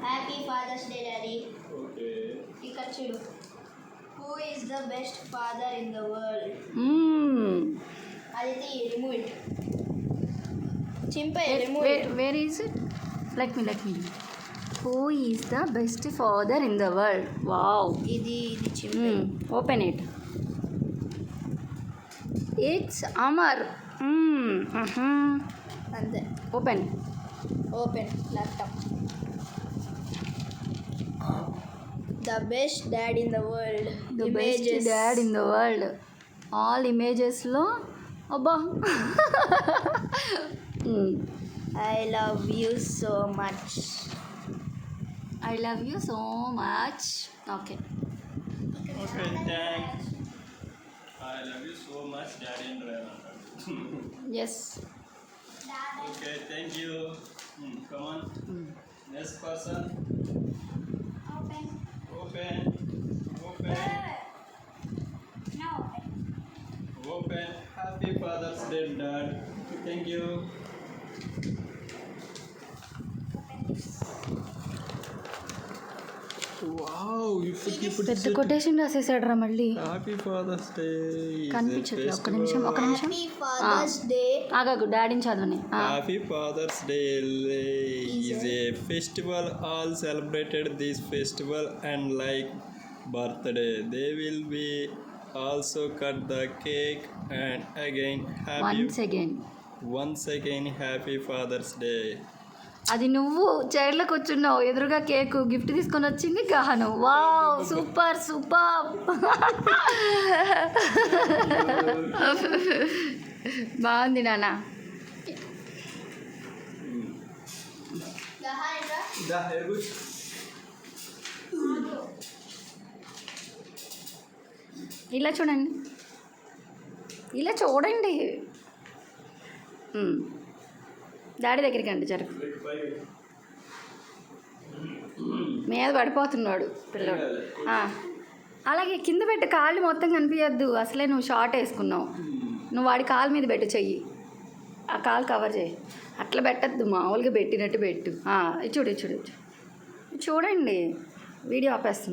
Happy father's day daddy. Okay. ఇక్కడ చూడు. Who is the best father in the world? అది remove it. చింపే remove it. Where is it? Let me. Who is the best father in the world? Wow. ఇది చింపే. Open it. It's Amar. అంతే. Open laptop. The best dad in the world. The best dad in the world. All ఇమేజెస్లో అబ్బా. I love you so much. I love you so much. Okay. Okay, thanks. I love you so much daddy and Rena. Yes. Okay, thank you. Come on. Next person. Open. Happy father's day dad. Thank you. Wow, ఇప్పుడు పెద్ద quotation రాసేసాడు రా మళ్ళీ. Happy father's day. కనిపించట్లేదు. ఒక్క నిమిషం. Happy father's day. ఆగాగు, డాడీని చదవని. Happy father's day is a festival. All celebrated this festival and like birthday. They will be also cut the cake and again once again happy Father's Day. అది నువ్వు చైర్లో కూర్చున్నావు, ఎదురుగా కేకు గిఫ్ట్ తీసుకొని వచ్చింది గహను. Wow, super. బాగుంది నాన్న. ఇలా చూడండి. డాడీ దగ్గరికి అండి జరుగు. మీద పడిపోతున్నాడు పిల్లడు. అలాగే కింద పెట్టు, కాళ్ళు మొత్తం కనిపించద్దు. అసలే నువ్వు షార్ట్ వేసుకున్నావు. నువ్వు వాడి కాలు మీద పెట్టు చెయ్యి. ఆ కాలు కవర్ చేయి. అట్లా పెట్టద్దు, మామూలుగా పెట్టినట్టు పెట్టు. చూడండి, వీడియో ఆపేస్తుంది.